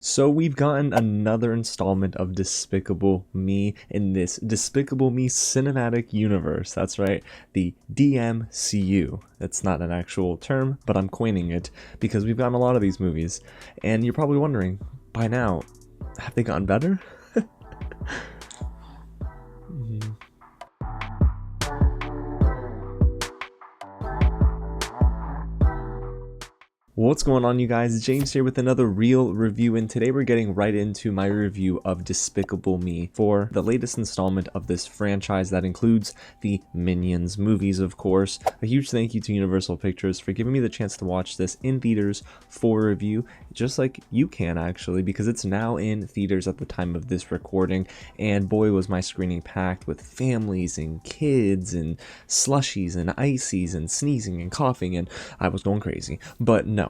So we've gotten another installment of Despicable Me in this Despicable Me cinematic universe. That's right, the DMCU. That's not an actual term, but I'm coining it because we've gotten a lot of these movies. And you're probably wondering, by now, have they gotten better? What's going on, you guys? James here with another real review, and today we're getting right into my review of Despicable Me for the latest installment of this franchise that includes the Minions movies, of course. A huge thank you to Universal Pictures for giving me the chance to watch this in theaters for review, just like you can actually, because it's now in theaters at the time of this recording, and boy was my screening packed with families and kids and slushies and ices and sneezing and coughing, and I was going crazy. But no,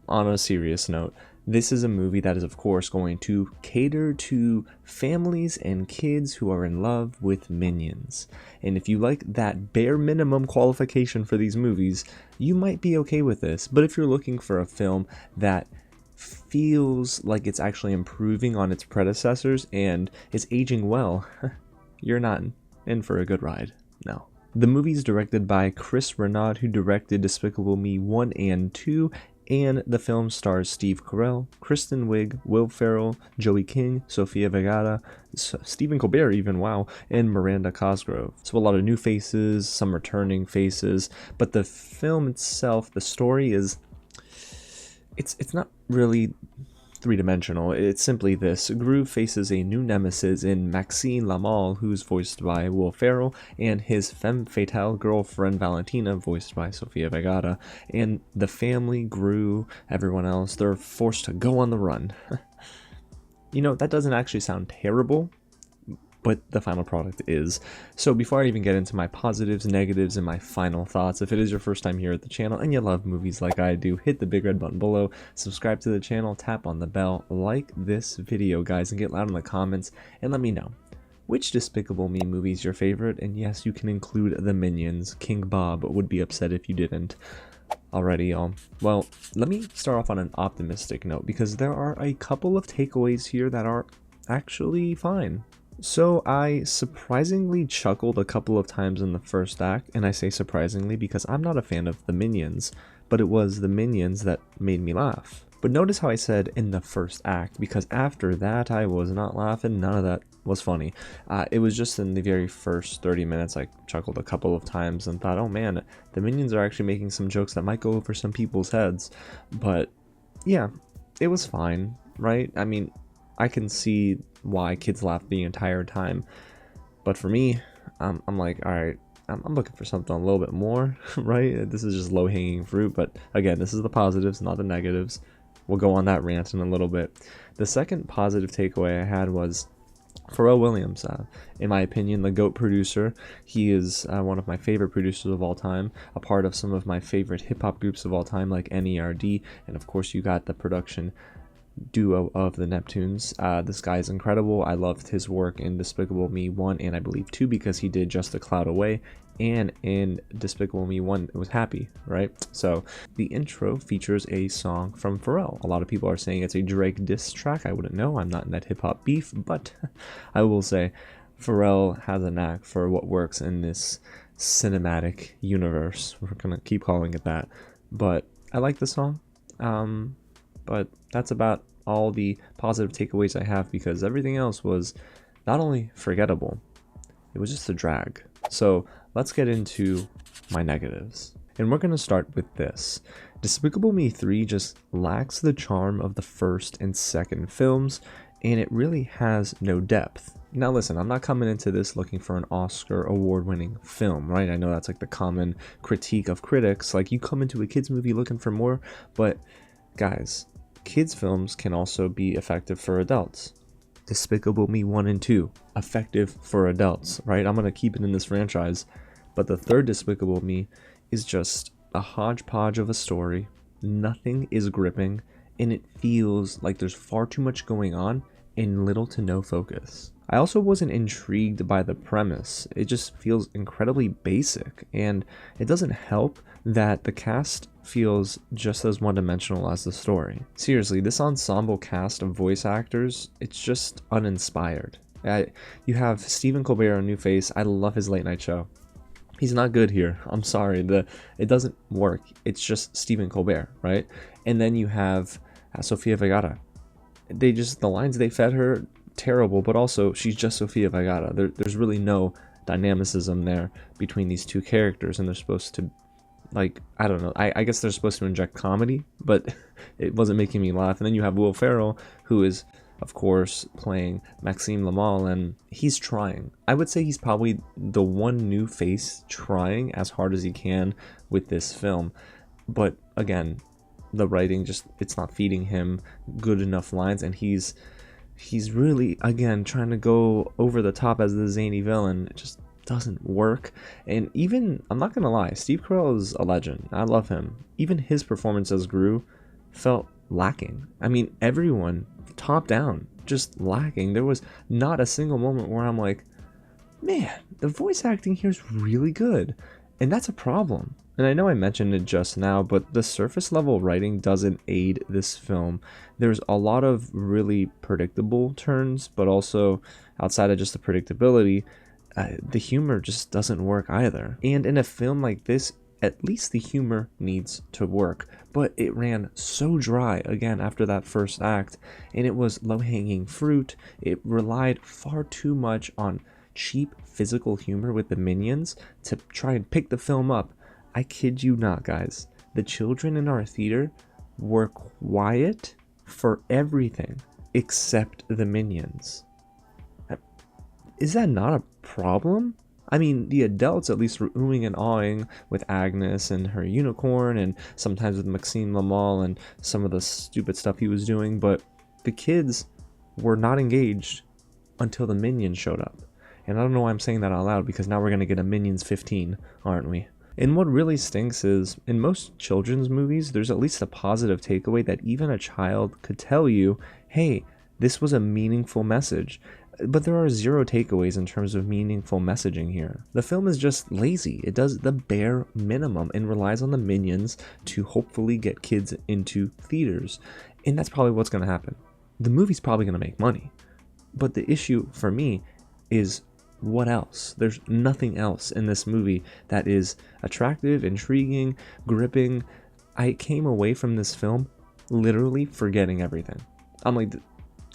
on a serious note, this is a movie that is of course going to cater to families and kids who are in love with Minions. And if you like that bare minimum qualification for these movies, you might be okay with this. But if you're looking for a film that feels like it's actually improving on its predecessors and is aging well, you're not in for a good ride. No. The movie is directed by Renaud, who directed Despicable Me 1 and 2, and the film stars Steve Carell, Kristen, Wiig, Will Ferrell, Joey King, Sofia Vergara, Stephen Colbert even, wow, and Miranda Cosgrove. So a lot of new faces, some returning faces, but the film itself, the story is, it's not really three-dimensional. It's simply this: Groove faces a new nemesis in Maxine Lamal, who's voiced by Will Ferrell, and his femme fatale girlfriend Valentina, voiced by Sofia Vergara. And the family, Gru, everyone else, they're forced to go on the run. You know, that doesn't actually sound terrible, but the final product is. So before I even get into my positives, negatives, and my final thoughts, if it is your first time here at the channel and you love movies like I do, hit the big red button below, subscribe to the channel, tap on the bell, like this video, guys, and get loud in the comments, and let me know which Despicable Me movie is your favorite. And yes, you can include the Minions. King Bob would be upset if you didn't. Alrighty, y'all. Well, let me start off on an optimistic note, because there are a couple of takeaways here that are actually fine. So I surprisingly chuckled a couple of times in the first act, and I say surprisingly because I'm not a fan of the Minions, but it was the Minions that made me laugh. But notice how I said in the first act, because after that I was not laughing, none of that was funny. It was just in the very first 30 minutes I chuckled a couple of times and thought, oh man, the Minions are actually making some jokes that might go over some people's heads. But yeah, it was fine, right? I mean, I can see why kids laugh the entire time, but for me, I'm like, all right, I'm looking for something a little bit more, right? This is just low-hanging fruit, but again, this is the positives, not the negatives. We'll go on that rant in a little bit. The second positive takeaway I had was Ferrell Williams. In my opinion, the GOAT producer. He is one of my favorite producers of all time, a part of some of my favorite hip-hop groups of all time, like NERD, and of course you got the production duo of the Neptunes. This guy is incredible. I loved his work in Despicable Me 1 and I believe 2, because he did Just a Cloud Away, and in Despicable Me 1 it was Happy, right? So the intro features a song from Ferrell. A lot of people are saying it's a Drake diss track. I wouldn't know, I'm not in that hip-hop beef, but I will say Ferrell has a knack for what works in this cinematic universe. We're gonna keep calling it that, but I like the song. But that's about all the positive takeaways I have, because everything else was not only forgettable, it was just a drag. So let's get into my negatives. And we're going to start with this. Despicable Me 3 just lacks the charm of the first and second films, and it really has no depth. Now listen, I'm not coming into this looking for an Oscar award-winning film, right? I know that's like the common critique of critics, like you come into a kids movie looking for more, but guys, kids films can also be effective for adults. Despicable Me 1 and 2, effective for adults, right? I'm gonna keep it in this franchise, but the third Despicable Me is just a hodgepodge of a story. Nothing is gripping, and it feels like there's far too much going on and little to no focus. I also wasn't intrigued by the premise. It just feels incredibly basic, and it doesn't help that the cast feels just as one-dimensional as the story. Seriously, this ensemble cast of voice actors, it's just uninspired. You have Stephen Colbert, a new face. I love his late night show. He's not good here. I'm sorry. It doesn't work. It's just Stephen Colbert, right? And then you have Sofia Vergara. The lines they fed her, terrible, but also she's just Sofia Vergara. There's really no dynamicism there between these two characters, and they're supposed to, like, I don't know, I guess they're supposed to inject comedy, but it wasn't making me laugh. And then you have Will Ferrell, who is, of course, playing Maxime Lamal, and he's trying. I would say he's probably the one new face trying as hard as he can with this film. But again, the writing just, it's not feeding him good enough lines, and he's really, again, trying to go over the top as the zany villain. It just doesn't work. And even, I'm not gonna lie, Steve Carell is a legend. I love him. Even his performance as Gru felt lacking. I mean, everyone, top down, just lacking. There was not a single moment where I'm like, man, the voice acting here is really good. And that's a problem. And I know I mentioned it just now, but the surface level writing doesn't aid this film. There's a lot of really predictable turns, but also outside of just the predictability, the humor just doesn't work either. And in a film like this, at least the humor needs to work. But it ran so dry again after that first act, and it was low-hanging fruit. It relied far too much on cheap physical humor with the minions to try and pick the film up. I kid you not, guys. The children in our theater were quiet for everything except the minions. Is that not a problem? I mean, the adults at least were oohing and awing with Agnes and her unicorn, and sometimes with Maxime Lamal and some of the stupid stuff he was doing, but the kids were not engaged until the minions showed up. And I don't know why I'm saying that out loud, because now we're going to get a Minions 15, aren't we? And what really stinks is, in most children's movies, there's at least a positive takeaway that even a child could tell you, hey, this was a meaningful message. But there are zero takeaways in terms of meaningful messaging here. The film is just lazy. It does the bare minimum and relies on the minions to hopefully get kids into theaters. And that's probably what's going to happen. The movie's probably going to make money. But the issue for me is, what else? There's nothing else in this movie that is attractive, intriguing, gripping. I came away from this film literally forgetting everything. I'm like,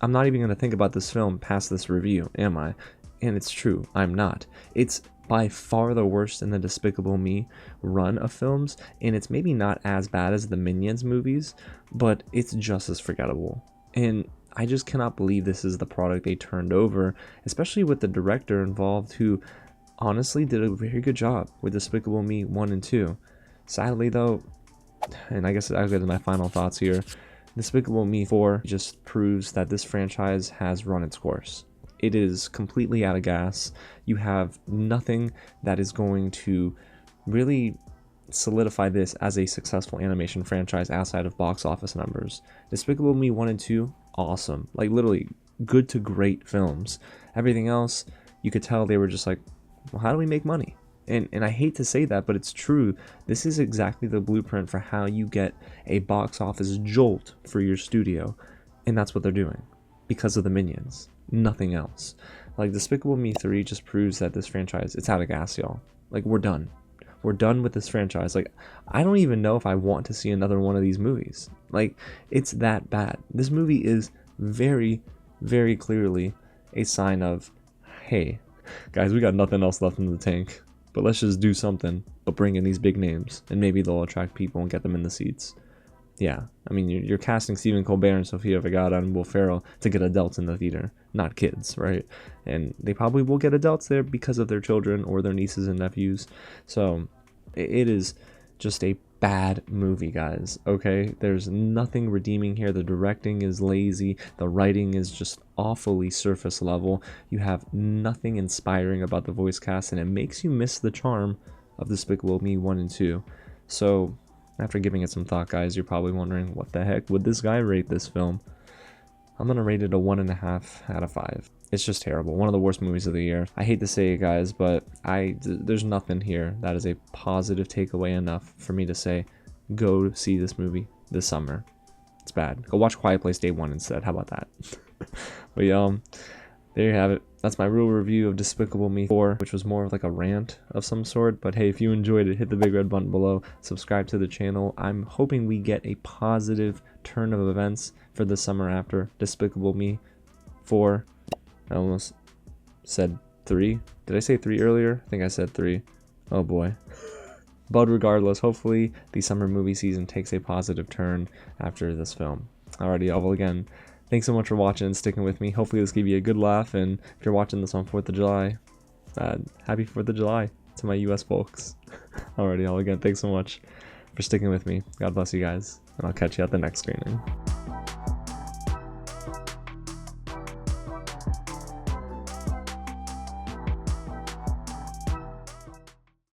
I'm not even going to think about this film past this review, am I? And it's true, I'm not. It's by far the worst in the Despicable Me run of films, and it's maybe not as bad as the Minions movies, but it's just as forgettable. And I just cannot believe this is the product they turned over, especially with the director involved, who honestly did a very good job with Despicable Me 1 and 2. Sadly though, and I guess I'll get to my final thoughts here, Despicable Me 4 just proves that this franchise has run its course. It is completely out of gas. You have nothing that is going to really solidify this as a successful animation franchise outside of box office numbers. Despicable Me 1 and 2, awesome. Like, literally good to great films. Everything else, you could tell they were just like, well, how do we make money? And I hate to say that, but it's true. This is exactly the blueprint for how you get a box office jolt for your studio. And that's what they're doing. Because of the Minions. Nothing else. Like, Despicable Me 3 just proves that this franchise, it's out of gas, y'all. Like, we're done. We're done with this franchise. Like, I don't even know if I want to see another one of these movies. Like, it's that bad. This movie is very, very clearly a sign of, hey, guys, we got nothing else left in the tank. But let's just do something, but bring in these big names, and maybe they'll attract people and get them in the seats. Yeah, I mean, you're casting Stephen Colbert and Sofia Vergara and Will Ferrell to get adults in the theater, not kids, right? And they probably will get adults there because of their children or their nieces and nephews. So it is just a bad movie, guys, okay? There's nothing redeeming here. The directing is lazy. The writing is just awfully surface level. You have nothing inspiring about the voice cast, and it makes you miss the charm of Despicable Me 1 and 2. So after giving it some thought, guys, you're probably wondering, what the heck would this guy rate this film? I'm gonna rate it a 1.5 out of 5. It's just terrible. One of the worst movies of the year. I hate to say it, guys, but there's nothing here that is a positive takeaway enough for me to say, go see this movie this summer. It's bad. Go watch Quiet Place Day 1 instead. How about that? But yeah, there you have it. That's my real review of Despicable Me 4, which was more of like a rant of some sort. But hey, if you enjoyed it, hit the big red button below. Subscribe to the channel. I'm hoping we get a positive turn of events for the summer after Despicable Me 4. I almost said 3. Did I say 3 earlier? I think I said 3. Oh boy. But regardless, hopefully the summer movie season takes a positive turn after this film. Alrighty, y'all. Well, again, thanks so much for watching and sticking with me. Hopefully this gave you a good laugh, and if you're watching this on 4th of July, happy 4th of July to my US folks. Alrighty, y'all. Again, thanks so much for sticking with me. God bless you guys, and I'll catch you at the next screening.